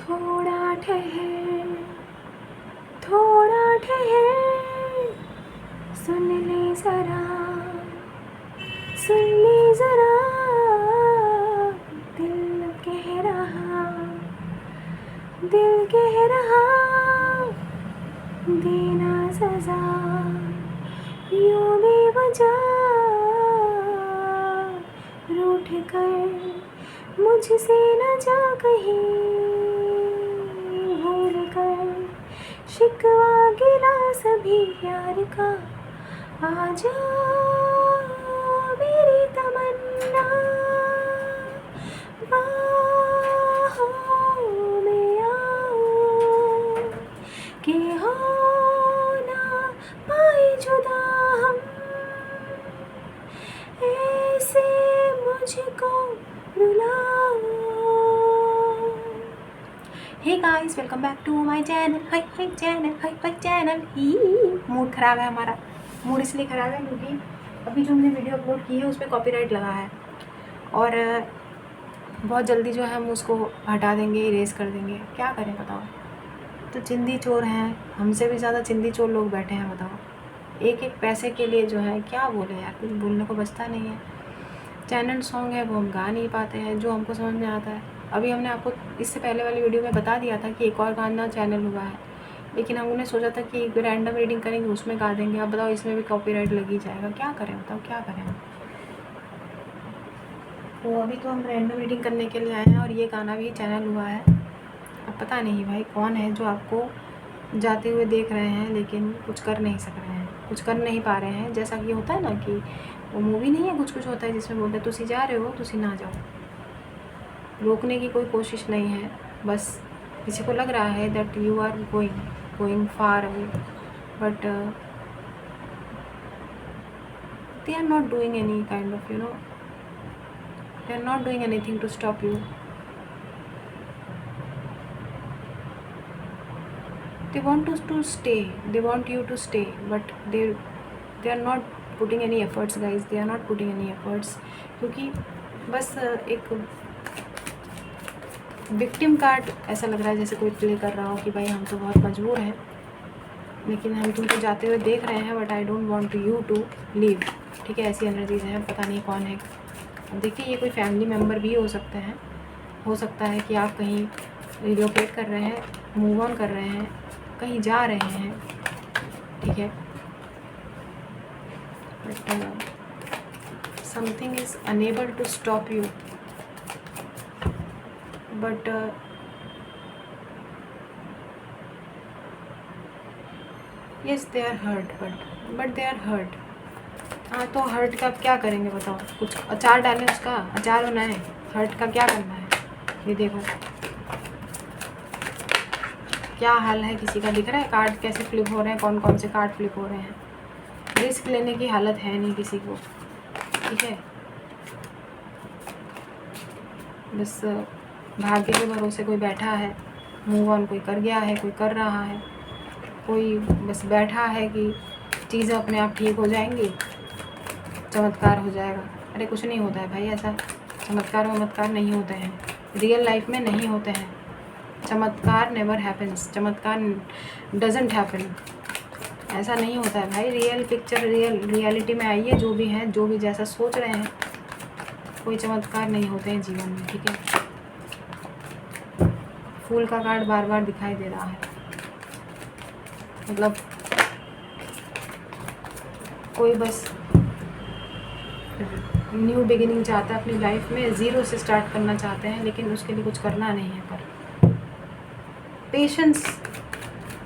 थोड़ा ठहर, थोड़ा ठहर, सुन ले ज़रा, सुन ले ज़रा, दिल कह रहा, दिल कह रहा, देना सज़ा, यूँ बेवजह रूठ कर मुझसे न जा कहीं, भूल कर शिकवा गिला सभी प्यार का, आजा मेरी तमन्ना, बाहों में आओ कि हो ना पाए जुदा हम, ऐसे मुझको रुलाओ। Hey guys, welcome back to my channel. Hi channel. ही मूड ख़राब है हमारा। मूड इसलिए ख़राब है क्योंकि अभी जो हमने वीडियो अपलोड की है उस पर कॉपीराइट लगा है और बहुत जल्दी जो है हम उसको हटा देंगे, इरेज कर देंगे। क्या करें बताओ। तो चिंदी चोर हैं, हमसे भी ज़्यादा चिंदी चोर लोग बैठे हैं। बताओ, एक एक पैसे के लिए जो है क्या बोले यार, कुछ बोलने को बचता नहीं है। चैनल सॉन्ग है वो हम गा नहीं पाते हैं जो हमको समझ में आता है। अभी हमने आपको इससे पहले वाली वीडियो में बता दिया था कि एक और गाना चैनल हुआ है, लेकिन हमने सोचा था कि रैंडम रीडिंग करेंगे उसमें गा देंगे। अब बताओ, इसमें भी कॉपीराइट लग ही जाएगा। क्या करें बताओ, क्या करें। तो अभी तो हम रैंडम रीडिंग करने के लिए आए हैं और ये गाना भी चैनल हुआ है। अब पता नहीं भाई कौन है जो आपको जाते हुए देख रहे हैं लेकिन कुछ कर नहीं सक रहे हैं, कुछ कर नहीं पा रहे हैं। जैसा कि होता है ना कि वो मूवी नहीं है, कुछ कुछ होता है जिसमें बोलते हैं तुसी जा रहे हो, तुसी ना जाओ। रोकने की कोई कोशिश नहीं है, बस किसी को लग रहा है that you are going far away, but they are not doing any kind of, they are not doing anything to stop you. They want to stay, they want you to stay, but they are not putting any efforts guys, they are not putting any efforts, क्योंकि बस एक victim card ऐसा लग रहा है जैसे कोई play कर रहा हो कि भाई हम तो बहुत मजबूर हैं लेकिन हम तुमको जाते हुए देख रहे हैं, but I don't want you to leave. ठीक है, ऐसी एनर्जीज हैं, पता नहीं कौन है। अब देखिए, ये कोई फैमिली मेम्बर भी हो सकते हैं, हो सकता है कि आप कहीं रिलोकेट कर रहे हैं, मूव ऑन कर रहे हैं, कहीं जा रहे हैं। ठीक है, but something is unable to stop you, but yes they are hurt, but they are hurt. हाँ, तो हर्ट का क्या करेंगे बताओ। कुछ अचार डालें, उसका अचार होना है। हर्ट का क्या करना है, ये देखो क्या हाल है। किसी का दिख रहा है कार्ड कैसे फ्लिप हो रहे हैं, कौन कौन से कार्ड फ्लिप हो रहे हैं। रिस्क लेने की हालत है नहीं किसी को। ठीक है, बस भाग्य के भरोसे कोई बैठा है, मूव ऑन कोई कर गया है, कोई कर रहा है, कोई बस बैठा है कि चीज़ें अपने आप ठीक हो जाएंगी, चमत्कार हो जाएगा। अरे कुछ नहीं होता है भाई, ऐसा चमत्कार वमत्कार नहीं होते हैं, रियल लाइफ में नहीं होते हैं। चमत्कार नेवर हैपन्स, चमत्कार डजंट हैपन, ऐसा नहीं होता है भाई। रियल पिक्चर, रियलिटी में आइए, जो भी हैं, जो भी जैसा सोच रहे हैं, कोई चमत्कार नहीं होते हैं जीवन में। ठीक है, फूल का कार्ड बार बार दिखाई दे रहा है, मतलब कोई बस न्यू बिगिनिंग चाहता है अपनी लाइफ में, ज़ीरो से स्टार्ट करना चाहते हैं, लेकिन उसके लिए कुछ करना नहीं है। पर पेशेंस,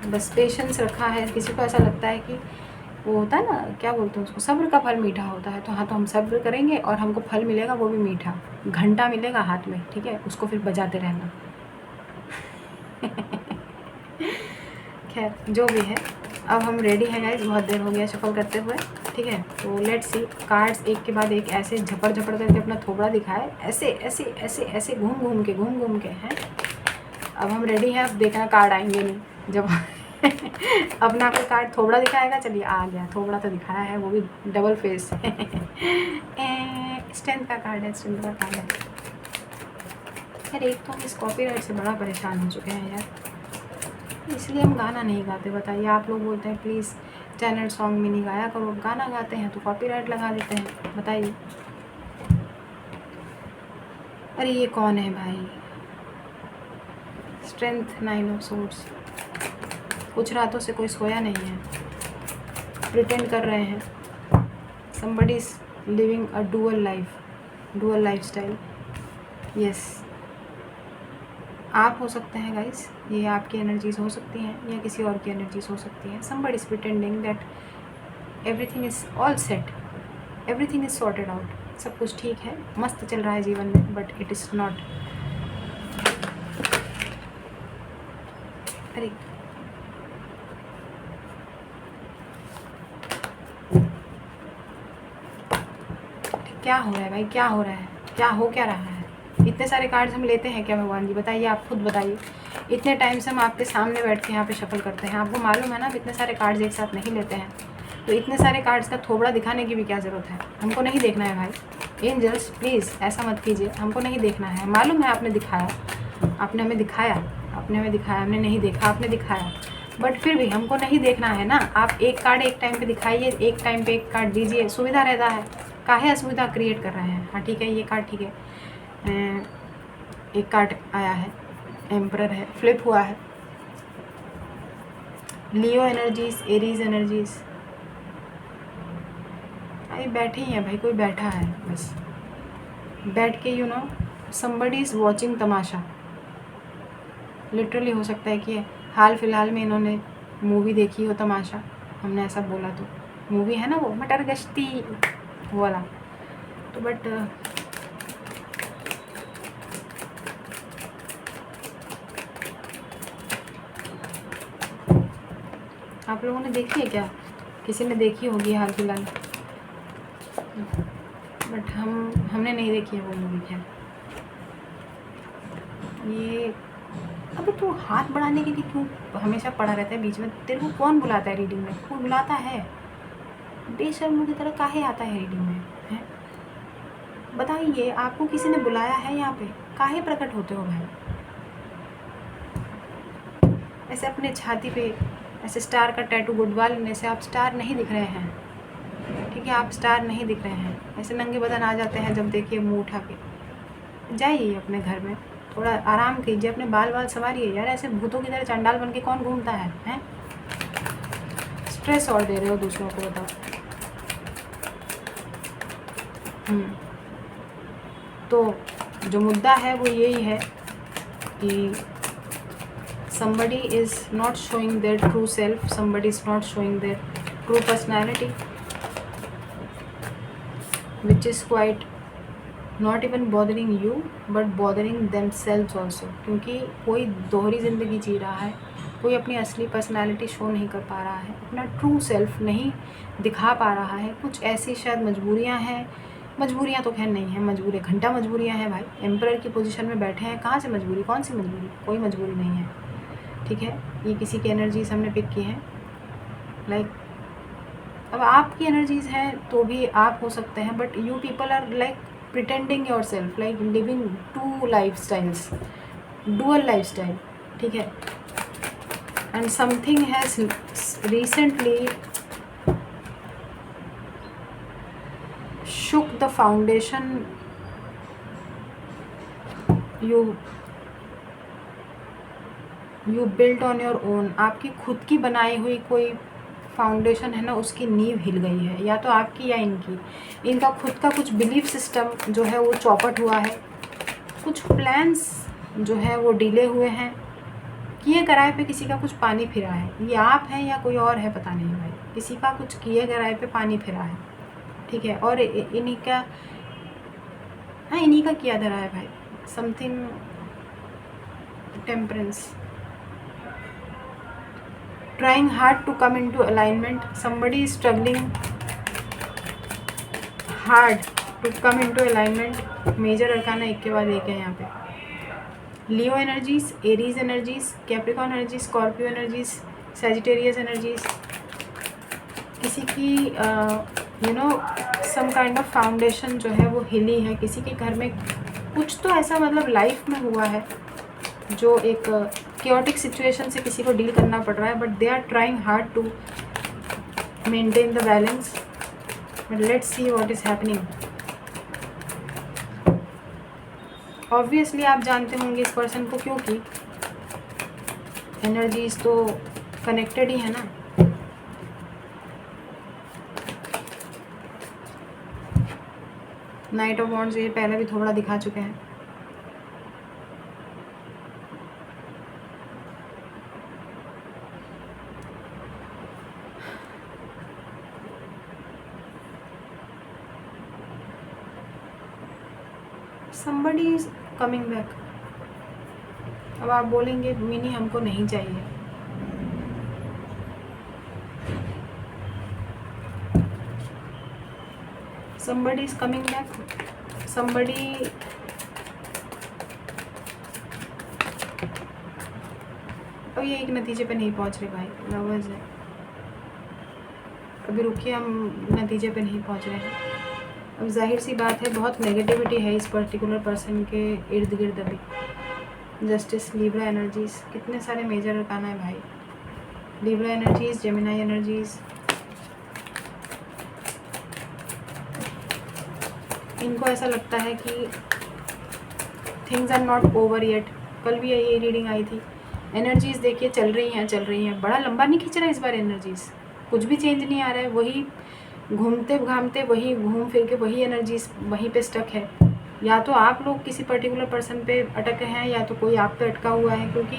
बस पेशेंस रखा है। किसी को ऐसा लगता है कि वो होता है ना, क्या बोलते हैं उसको, सब्र का फल मीठा होता है। तो हाँ, तो हम सब्र करेंगे और हमको फल मिलेगा, वो भी मीठा, घंटा मिलेगा हाथ में। ठीक है, उसको फिर बजाते रहना। खैर जो भी है, अब हम रेडी हैं गाइस, बहुत देर हो गया शफल करते हुए। ठीक है, तो लेट्स सी। कार्ड्स एक के बाद एक ऐसे झपड़ झपड़ करके अपना थोबड़ा दिखाए, ऐसे ऐसे ऐसे ऐसे घूम घूम के हैं। अब हम रेडी हैं, अब देखना कार्ड आएंगे नहीं। जब अपना कोई कार्ड थोबड़ा दिखाएगा, चलिए आ गया, थोबड़ा तो दिखाया है, वो भी डबल फेस। स्ट्रेंथ का कार्ड है, स्ट्रेंथ का कार्ड है। यार एक तो हम इस कॉपीराइट से बड़ा परेशान हो चुके हैं यार, इसलिए हम गाना नहीं गाते। बताइए, आप लोग बोलते हैं प्लीज़ चैनल सॉन्ग में नहीं गाया करो, गाना गाते हैं तो कॉपीराइट लगा देते हैं। बताइए, अरे ये कौन है भाई? Strength 9 of swords. कुछ रातों से कोई सोया नहीं है, प्रिटेंड कर रहे हैं। somebody is living a dual lifestyle। Yes, आप हो सकते हैं गाइस, ये आपकी एनर्जीज हो सकती हैं या किसी और की एनर्जीज हो सकती हैं। somebody is pretending that everything is all set, everything is sorted out, सब कुछ ठीक है, मस्त चल रहा है जीवन में, बट इट इज़ नॉट। अरे क्या हो रहा है भाई, क्या हो रहा है, क्या रहा है? इतने सारे कार्ड्स हम लेते हैं क्या भगवान जी? बताइए, आप खुद बताइए। इतने टाइम से हम आपके सामने बैठ के यहाँ पे शफल करते हैं, आपको मालूम है ना, इतने सारे कार्ड्स एक साथ नहीं लेते हैं, तो इतने सारे कार्ड्स का थोबड़ा दिखाने की भी क्या ज़रूरत है? हमको नहीं देखना है भाई। एंजल्स प्लीज़ ऐसा मत कीजिए, हमको नहीं देखना है। मालूम है आपने दिखाया, आपने हमें दिखाया, हमने नहीं देखा, आपने दिखाया, बट फिर भी हमको नहीं देखना है ना। आप एक कार्ड एक टाइम पे दिखाइए, एक टाइम पे एक कार्ड दीजिए, सुविधा रहता है। काहे असुविधा क्रिएट कर रहे हैं? हाँ ठीक है, ये कार्ड ठीक है, एक कार्ड आया है, एम्परर है, फ्लिप हुआ है। लियो एनर्जीज, एरीज एनर्जीज, अरे बैठे ही हैं भाई, कोई बैठा है बस बैठ के, somebody is watching Tamasha. Literally हो सकता है कि हाल फिलहाल में इन्होंने मूवी देखी हो तमाशा, हमने ऐसा बोला तो। मूवी है ना वो मटर गश्ती वाला, तो बट आप लोगों ने देखी है क्या? किसी ने देखी होगी हाल फिलहाल, बट हमने नहीं देखी है वो मूवी। क्या ये, अबे तू हाथ बढ़ाने के लिए क्यों हमेशा पड़ा रहता है बीच में? तेरे को कौन बुलाता है रीडिंग में? कौन बुलाता है? बेशर्मों की तरह काहे आता है रीडिंग में? है बताइए, आपको किसी ने बुलाया है यहाँ पे? काहे प्रकट होते हो भाई? ऐसे अपने छाती पे ऐसे स्टार का टैटू गुडवा लेने से आप स्टार नहीं दिख रहे हैं, ठीक है? आप स्टार नहीं दिख रहे हैं। ऐसे नंगे बदन आ जाते हैं जब देखिए मुंह उठा के। जाइए अपने घर में, थोड़ा आराम कीजिए, अपने बाल संवारिए यार। ऐसे भूतों की तरह चंडाल बन के कौन घूमता है, हैं? स्ट्रेस और दे रहे हो दूसरों को, बताओ। तो जो मुद्दा है वो यही है कि somebody is not showing their true self, somebody is not showing their true personality, which is quite not even bothering you but bothering themselves also। क्योंकि कोई दोहरी ज़िंदगी जी रहा है, कोई अपनी असली पर्सनालिटी शो नहीं कर पा रहा है, अपना ट्रू सेल्फ नहीं दिखा पा रहा है। कुछ ऐसी शायद मजबूरियां हैं, मजबूरियां तो खैर नहीं है, मजबूरी घंटा मजबूरियां हैं भाई। एम्परर की पोजीशन में बैठे हैं, कहाँ से मजबूरी? कौन सी मजबूरी? कोई मजबूरी नहीं है, ठीक है? ये किसी की एनर्जीज हमने पिक की हैं, लाइक अब आपकी एनर्जीज हैं तो भी आप हो सकते हैं, but you people are like pretending yourself, like living two lifestyles, dual lifestyle, ठीक है? And something has recently shook the foundation you built on your own। आपकी खुद की बनाई हुई कोई फाउंडेशन है ना, उसकी नींव हिल गई है, या तो आपकी या इनकी। इनका खुद का कुछ बिलीफ सिस्टम जो है वो चौपट हुआ है, कुछ प्लान्स जो है वो डिले हुए हैं, किए कराए पे किसी का कुछ पानी फिरा है। ये आप हैं या कोई और है पता नहीं भाई, किसी का कुछ किए कराए पे पानी फिरा है, ठीक है? और इन्हीं का, हाँ इन्हीं का किया धरा है भाई। Something temperance, trying hard to come in to alignment, somebody is struggling hard to come in to alignment. Major arcana एक के बाद एक है यहाँ पे। Leo energies, Aries energies, Capricorn energies, Scorpio energies, Sagittarius energies. किसी की सम काइंड ऑफ फाउंडेशन जो है वो हिली है, किसी के घर में कुछ तो ऐसा मतलब लाइफ में हुआ है जो एक chaotic सिचुएशन से किसी को डील करना पड़ रहा है, but they are trying hard to maintain the balance, but let's see what is happening. Obviously आप जानते होंगे इस पर्सन को, क्योंकि एनर्जीज तो कनेक्टेड ही है ना। नाइट ऑफ वॉन्ड्स ये पहले भी थोड़ा दिखा चुके हैं। somebody is coming back। अब आप बोलेंगे मिनी हमको नहीं चाहिए, somebody is coming back, somebody अब ये एक नतीजे पे नहीं पहुंच रहे भाई, लवर्स है। अभी रुकिए, हम नतीजे पे नहीं पहुंच रहे हैं। अब जाहिर सी बात है बहुत नेगेटिविटी है इस पर्टिकुलर पर्सन के इर्द गिर्द अभी। जस्टिस, लिब्रा एनर्जीज, कितने सारे मेजर अरकाना है भाई। लिब्रा एनर्जीज, जेमिनाई एनर्जीज, इनको ऐसा लगता है कि things are not over yet. कल भी यही रीडिंग आई थी। एनर्जीज देखिए चल रही हैं। बड़ा लंबा नहीं खींच रहा इस बार एनर्जीज, कुछ भी चेंज नहीं आ रहा है, वही घूमते घामते वही घूम फिर के वही एनर्जीज वहीं पे स्टक है। या तो आप लोग किसी पर्टिकुलर पर्सन पे अटके हैं या तो कोई आप पे अटका हुआ है, क्योंकि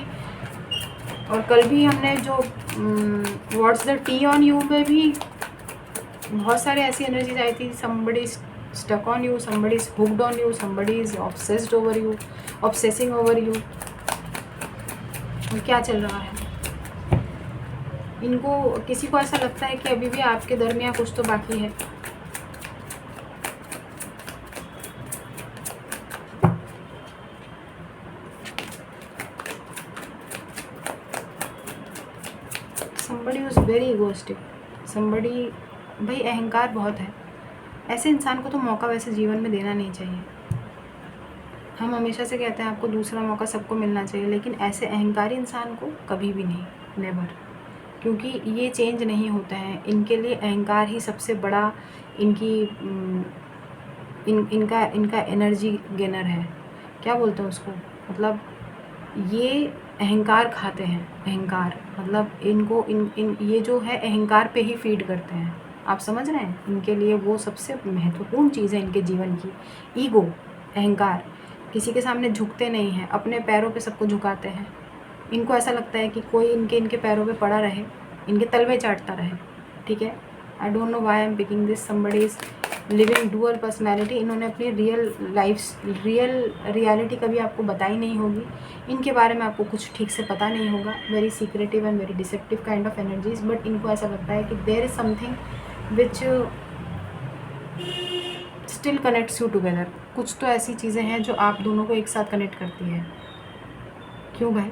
और कल भी हमने जो what's the tea on you में भी बहुत सारे ऐसी एनर्जीज आई थी। Somebody stuck on you, somebody is hooked on you, somebody is obsessed over you, obsessing over you. क्या चल रहा है इनको? किसी को ऐसा लगता है कि अभी भी आपके दरमियान कुछ तो बाकी है। somebody was very egoistic, somebody, भाई अहंकार बहुत है। ऐसे इंसान को तो मौका वैसे जीवन में देना नहीं चाहिए। हम हमेशा से कहते हैं आपको दूसरा मौका सबको मिलना चाहिए, लेकिन ऐसे अहंकारी इंसान को कभी भी नहीं, नेवर। क्योंकि ये चेंज नहीं होता है। इनके लिए अहंकार ही सबसे बड़ा इनका एनर्जी गेनर है। क्या बोलते हैं उसको, मतलब ये अहंकार खाते हैं। अहंकार मतलब इनको ये जो है अहंकार पे ही फीड करते हैं। आप समझ रहे हैं? इनके लिए वो सबसे महत्वपूर्ण चीज़ है इनके जीवन की, ईगो, अहंकार। किसी के सामने झुकते नहीं हैं, अपने पैरों पे सबको झुकाते हैं। इनको ऐसा लगता है कि कोई इनके पैरों पे पड़ा रहे, इनके तलवे चाटता रहे। ठीक है, I don't know why I am picking this. Somebody is living dual personality. इन्होंने अपनी रियलिटी कभी आपको बताई नहीं होगी। इनके बारे में आपको कुछ ठीक से पता नहीं होगा। Very secretive and very deceptive kind of energies. But इनको ऐसा लगता है कि there is something which still connects you together. कुछ तो ऐसी चीज़ें हैं जो आप दोनों को एक साथ कनेक्ट करती है। क्यों भाई?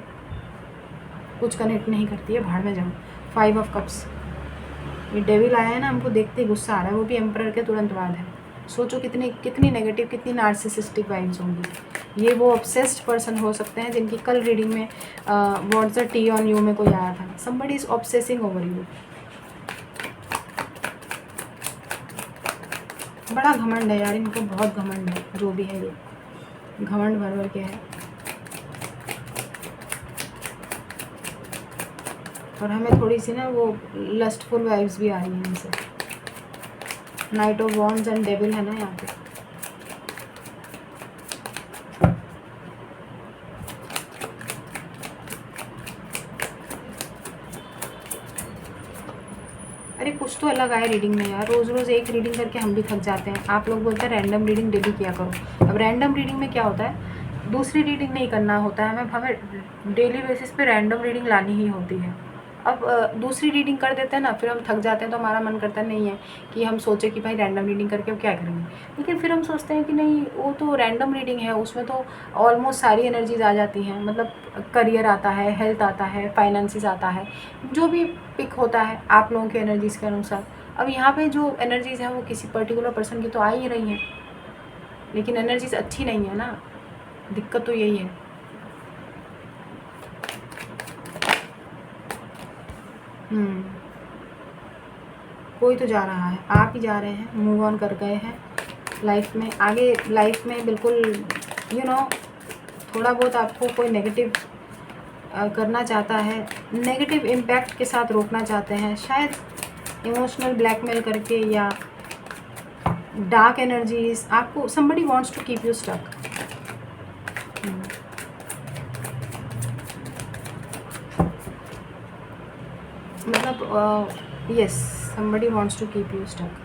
कुछ कनेक्ट नहीं करती है, भाड़ में जाओ। 5 ऑफ कप्स, ये डेविल आया है ना, हमको देखते ही गुस्सा आ रहा है, वो भी एम्परर के तुरंत बाद है। सोचो कितनी नेगेटिव, कितनी नार्सिसिस्टिक वाइब्स होंगी। ये वो ऑब्सेस्ड पर्सन हो सकते हैं जिनकी कल रीडिंग में what's the tea on you में कोई आया था। Somebody is obsessing over you. बड़ा घमंड है यार इनको, बहुत घमंड है। जो भी है ये घमंड भर भर के है। और हमें थोड़ी सी ना वो लस्टफुल वाइब्स भी आ रही हैं इनसे। Night of wands and devil है ना यहाँ पे। अरे कुछ तो अलग आया रीडिंग में यार। रोज़ रोज़ एक रीडिंग करके हम भी थक जाते हैं। आप लोग बोलते हैं रैंडम रीडिंग डेली किया करो। अब रैंडम रीडिंग में क्या होता है, दूसरी रीडिंग नहीं करना होता है हमें डेली बेसिस पे रैंडम रीडिंग लानी ही होती है। अब दूसरी रीडिंग कर देते हैं ना, फिर हम थक जाते हैं तो हमारा मन करता नहीं है कि हम सोचें कि भाई रैंडम रीडिंग करके अब क्या करेंगे। लेकिन फिर हम सोचते हैं कि नहीं, वो तो रैंडम रीडिंग है, उसमें तो ऑलमोस्ट सारी एनर्जीज आ जाती हैं। मतलब करियर आता है, हेल्थ आता है, फाइनेंसिस आता है, जो भी पिक होता है आप लोगों की एनर्जीज़ के अनुसार। अब यहाँ पे जो एनर्जीज़ हैं वो किसी पर्टिकुलर पर्सन की तो आ ही रही हैं। लेकिन एनर्जीज अच्छी नहीं है ना, दिक्कत तो यही है। कोई तो जा रहा है, आप ही जा रहे हैं, मूव ऑन कर गए हैं लाइफ में, आगे लाइफ में बिल्कुल थोड़ा बहुत आपको कोई नेगेटिव करना चाहता है, नेगेटिव इम्पैक्ट के साथ रोकना चाहते हैं, शायद इमोशनल ब्लैकमेल करके या डार्क एनर्जीज आपको, somebody wants to keep you stuck। मतलब yes, somebody wants to keep you stuck।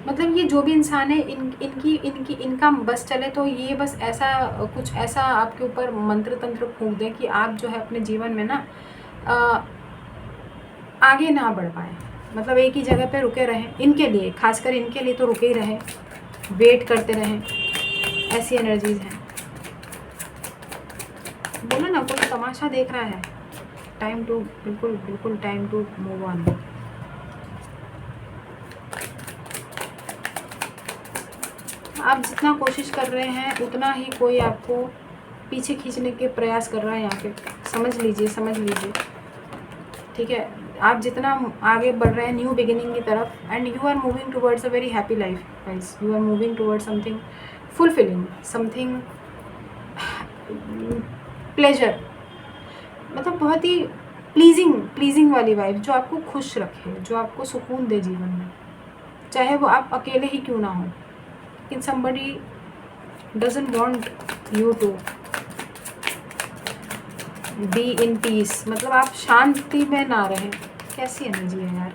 मतलब ये जो भी इंसान है, इनका बस चले तो ये बस ऐसा कुछ ऐसा आपके ऊपर मंत्र तंत्र फूंक दें कि आप जो है अपने जीवन में ना आगे ना बढ़ पाए, मतलब एक ही जगह पे रुके रहें। इनके लिए, खासकर इनके लिए तो रुके ही रहें, वेट करते रहें, ऐसी एनर्जीज हैं। बोलो ना, कोई तमाशा देख रहा है, टाइम टू बिल्कुल टाइम टू मूव ऑन। आप जितना कोशिश कर रहे हैं उतना ही कोई आपको पीछे खींचने के प्रयास कर रहा है यहाँ पे, समझ लीजिए, ठीक है। आप जितना आगे बढ़ रहे हैं न्यू बिगिनिंग की तरफ, and you are moving towards a very happy life guys, you are moving towards something fulfilling, something pleasure, मतलब बहुत ही प्लीजिंग वाली वाइफ, जो आपको खुश रखे, जो आपको सुकून दे जीवन में, चाहे वो आप अकेले ही क्यों ना हो। लेकिन somebody doesn't want you to be in peace, मतलब आप शांति में ना रहें। कैसी एनर्जी है यार,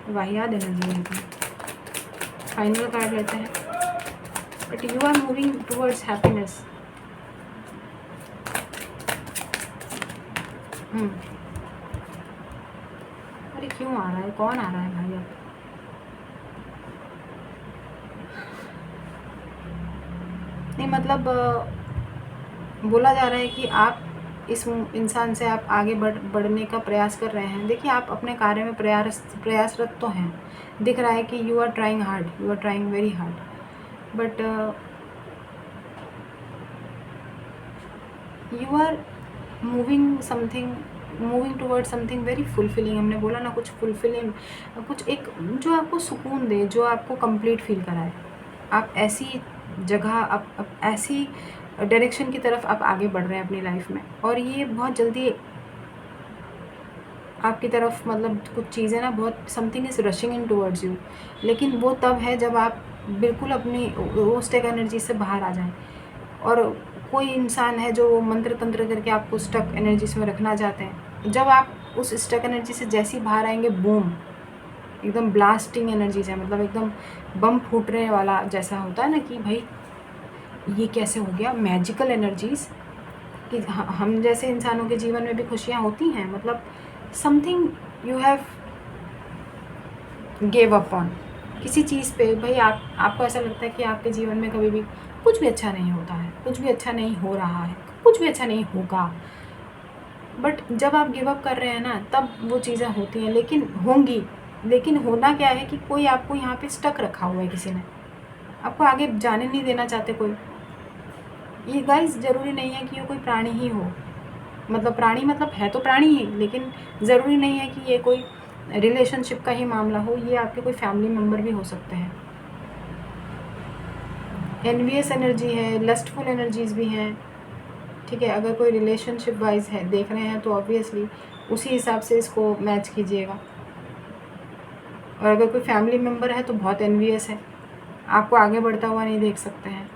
वाहियात एनर्जी है। फाइनल कार्ड लेते हैं, but you are moving towards happiness. अरे क्यों आ रहा है, कौन आ रहा है भाई? अब नहीं, मतलब बोला जा रहा है कि आप इस इंसान से आप आगे बढ़ने का प्रयास कर रहे हैं। देखिए, आप अपने कार्य में प्रयासरत तो हैं, दिख रहा है कि you are trying hard, you are trying very hard, but you are moving towards something very fulfilling. हमने बोला ना, कुछ फुलफिलिंग, कुछ एक जो आपको सुकून दे, जो आपको कंप्लीट फील कराए। आप ऐसी जगह, आप ऐसी डायरेक्शन की तरफ आप आगे बढ़ रहे हैं अपनी लाइफ में, और ये बहुत जल्दी आपकी तरफ, मतलब कुछ चीज़ें ना, बहुत something is rushing in towards you. लेकिन वो तब है जब आप बिल्कुल अपनी वो स्टक एनर्जी से बाहर आ जाएं। और कोई इंसान है जो मंत्र तंत्र करके आपको स्टक एनर्जीज में रखना चाहते हैं। जब आप उस स्टक एनर्जी से जैसे ही बाहर आएंगे, बूम, एकदम ब्लास्टिंग एनर्जीज है, मतलब एकदम बम फूटने वाला जैसा होता है ना कि भाई ये कैसे हो गया, मैजिकल एनर्जीज कि हम जैसे इंसानों के जीवन में भी खुशियाँ होती हैं, मतलब something you have gave up on, किसी चीज़ पे भाई आपको ऐसा लगता है कि आपके जीवन में कभी भी कुछ भी अच्छा नहीं होता है, कुछ भी अच्छा नहीं हो रहा है, कुछ भी अच्छा नहीं होगा। बट जब आप गिव अप कर रहे हैं ना, तब वो चीज़ें होती हैं, लेकिन होंगी। लेकिन होना क्या है कि कोई आपको यहाँ पे स्टक रखा हुआ है, किसी ने आपको आगे जाने नहीं देना चाहते कोई। ये गाइस ज़रूरी नहीं है कि ये कोई प्राणी ही हो, मतलब प्राणी मतलब है तो प्राणी ही, लेकिन ज़रूरी नहीं है कि ये कोई रिलेशनशिप का ही मामला हो, ये आपके कोई फैमिली मेम्बर भी हो सकते हैं। एनवियस एनर्जी है, लस्टफुल एनर्जीज भी हैं, ठीक है। अगर कोई रिलेशनशिप वाइज है देख रहे हैं तो ऑब्वियसली उसी हिसाब से इसको मैच कीजिएगा। और अगर कोई फैमिली मेम्बर है तो बहुत एनवियस है, आपको आगे बढ़ता हुआ नहीं देख सकते हैं।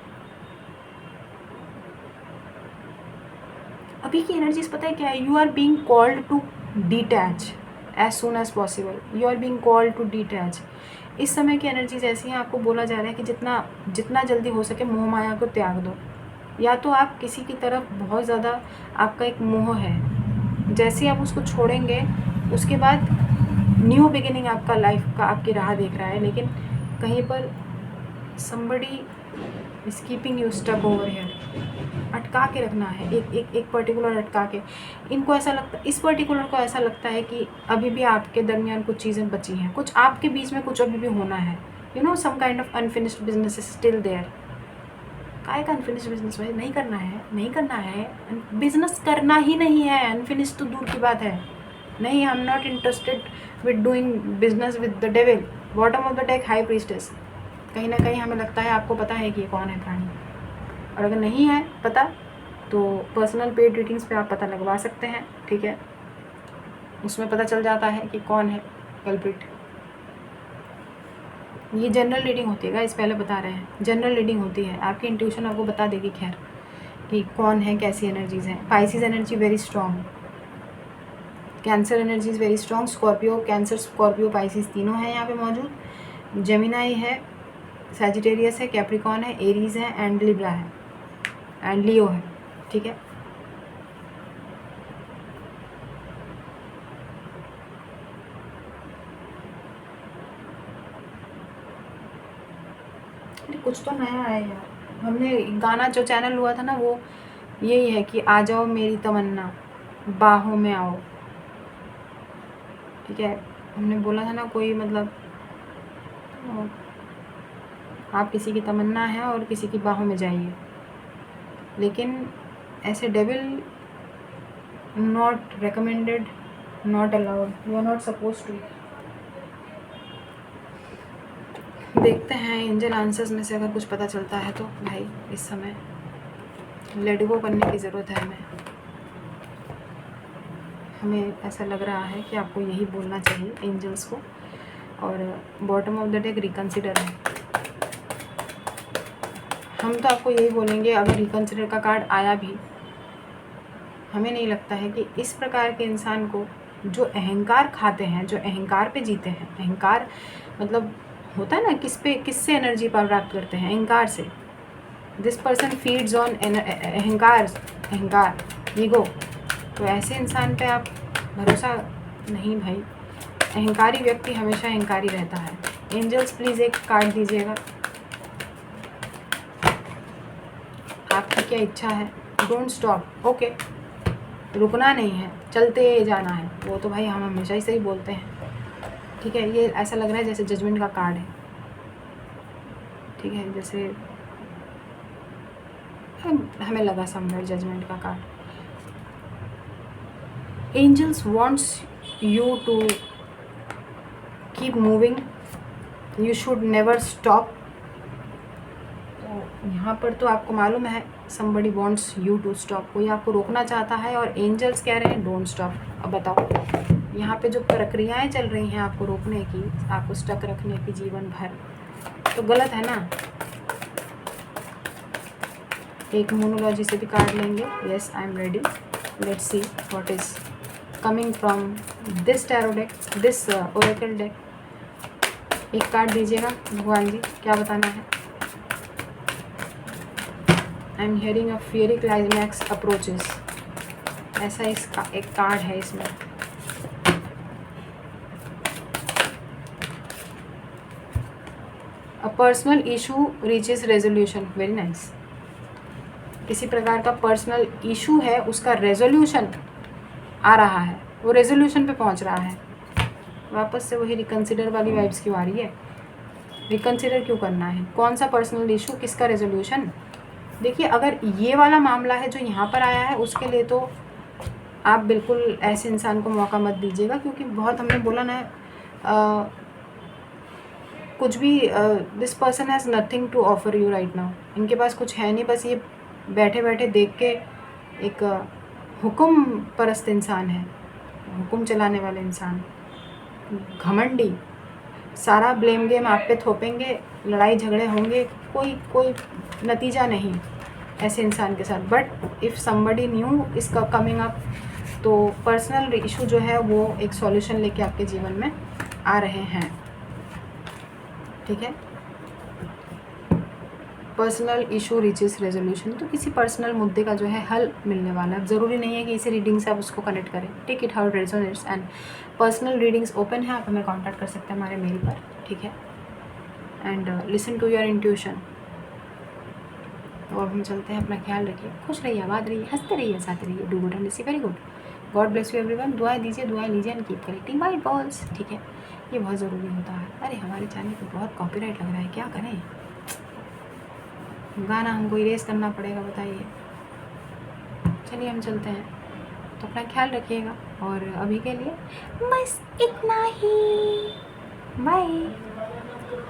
अभी की एनर्जीज पता है क्या है? You are being called to detach as soon as possible, you are being called to detach. इस समय की एनर्जीज ऐसी हैं, आपको बोला जा रहा है कि जितना जल्दी हो सके मोह माया को त्याग दो। या तो आप किसी की तरफ बहुत ज़्यादा आपका एक मोह है, जैसे आप उसको छोड़ेंगे उसके बाद न्यू बिगिनिंग आपका लाइफ का आपकी राह देख रहा है, लेकिन कहीं पर somebody is keeping you stuck over here. अटका के रखना है, एक पर्टिकुलर अटका के। इनको ऐसा लगता, इस पर्टिकुलर को ऐसा लगता है कि अभी भी आपके दरमियान कुछ चीज़ें बची हैं, कुछ आपके बीच में कुछ अभी भी होना है। You know, some kind of unfinished business is still there. काय का अनफिनिश्ड बिजनेस भाई? नहीं करना है, नहीं करना है, बिजनेस करना ही नहीं है। अनफिनिश्ड तो दूर की बात है। नहीं, I am not interested with doing business with the devil. Bottom of the deck high priestess. कहीं ना कहीं हमें लगता है आपको पता है कि ये कौन है प्राणी, और अगर नहीं है पता तो पर्सनल पेड रीडिंग्स पे आप पता लगवा सकते हैं, ठीक है। उसमें पता चल जाता है कि कौन है कल्प्रिट। ये जनरल रीडिंग होती है गाइस, पहले बता रहे हैं, जनरल रीडिंग होती है। आपकी इंट्यूशन आपको बता देगी खैर कि कौन है, कैसी एनर्जीज हैं। Pisces energy very strong, cancer energy is very strong. Scorpio, cancer, Scorpio, Pisces तीनों हैं यहाँ पे मौजूद। जेमिनाई है, सैजिटेरियस है, कैप्रिकॉन है, एरीज है, एंड लिब्रा है, एंड लियो है, ठीक है। कुछ तो नया है यार। हमने गाना जो चैनल हुआ था ना, वो यही है कि आ जाओ मेरी तमन्ना, बाहों में आओ, ठीक है। हमने बोला था ना, कोई मतलब आप किसी की तमन्ना है और किसी की बाहों में जाइए, लेकिन ऐसे devil not recommended, not allowed, you are not suppose to. देखते हैं एंजल आंसर्स में से अगर कुछ पता चलता है तो भाई इस समय लेट गो करने की ज़रूरत है हमें ऐसा लग रहा है कि आपको यही बोलना चाहिए एंजल्स को। और bottom of the deck reconsider है। हम तो आपको यही बोलेंगे, अगर रिकंसिडर का कार्ड आया भी, हमें नहीं लगता है कि इस प्रकार के इंसान को, जो अहंकार खाते हैं, जो अहंकार पे जीते हैं, अहंकार मतलब होता है ना, किससे एनर्जी प्राप्त करते हैं? अहंकार से। दिस पर्सन फीड्स ऑन अहंकार, ईगो। तो ऐसे इंसान पे आप भरोसा नहीं भाई। अहंकारी व्यक्ति हमेशा अहंकारी रहता है। एंजल्स प्लीज़ एक कार्ड दीजिएगा, आपकी क्या इच्छा है? डोंट स्टॉप, ओके, रुकना नहीं है, चलते जाना है। वो तो भाई हम हमेशा ही सही बोलते हैं, ठीक है। ये ऐसा लग रहा है जैसे जजमेंट का कार्ड है, ठीक है, जैसे हमें लगा समवेयर जजमेंट का card. Angels wants you to keep moving, you should never stop. तो यहाँ पर तो आपको मालूम है somebody wants you to stop, कोई आपको रोकना चाहता है और एंजल्स कह रहे हैं डोंट स्टॉप। अब बताओ, यहाँ पे जो प्रक्रियाएं चल रही हैं आपको रोकने की, आपको स्टक रखने की जीवन भर, तो गलत है ना। एक मोनोलॉजी से भी कार्ड लेंगे। Yes, I am ready, let's see what is coming from this tarot deck, this Oracle deck. एक कार्ड दीजिएगा भगवान जी, क्या बताना है? I am hearing a fiery climax approaches, ऐसा इसका एक कार्ड है इसमें। A personal issue reaches resolution, very nice. किसी प्रकार का पर्सनल इशू है, उसका रेजोल्यूशन आ रहा है, वो रेजोल्यूशन पे पहुंच रहा है। वापस से वही रिकंसिडर वाली वाइब्स क्यों आ रही है? रिकंसिडर क्यों करना है? कौन सा पर्सनल इशू, किसका रेजोल्यूशन? देखिए, अगर ये वाला मामला है जो यहाँ पर आया है, उसके लिए तो आप बिल्कुल ऐसे इंसान को मौका मत दीजिएगा, क्योंकि बहुत हमने बोला ना, कुछ भी, this person has nothing to offer you right now. इनके पास कुछ है नहीं, बस ये बैठे बैठे देख के एक हुक्म परस्त इंसान है, हुक्म चलाने वाले इंसान, घमंडी। सारा ब्लेम गेम आप पे थोपेंगे, लड़ाई झगड़े होंगे, कोई नतीजा नहीं ऐसे इंसान के साथ। But if somebody new is coming up, तो पर्सनल इशू जो है वो एक सॉल्यूशन लेके आपके जीवन में आ रहे हैं, ठीक है। पर्सनल इशू रीचेस रेजोल्यूशन, तो किसी पर्सनल मुद्दे का जो है हल मिलने वाला है। ज़रूरी नहीं है कि इसी रीडिंग से आप उसको कनेक्ट करें, take it how it resonates. And personal readings open है, आप हमें कांटेक्ट कर सकते हैं हमारे मेल पर, ठीक है। And listen to your intuition, तो अब हम चलते हैं, अपना ख्याल रखिए, खुश रहिए, आबाद रहिए, हंसते रहिए, हंसाते रहिए, do good and see very good. God bless you everyone. दुआएं दीजिए, दुआएं लीजिए and keep collecting white balls, ठीक है, ये बहुत ज़रूरी होता है। अरे हमारे चैनल पे बहुत कॉपीराइट लग रहा है, क्या करें, गाना हमको इरेज करना पड़ेगा, बताइए। चलिए हम चलते हैं, तो अपना ख्याल रखिएगा और अभी के लिए बस इतना ही, बाय।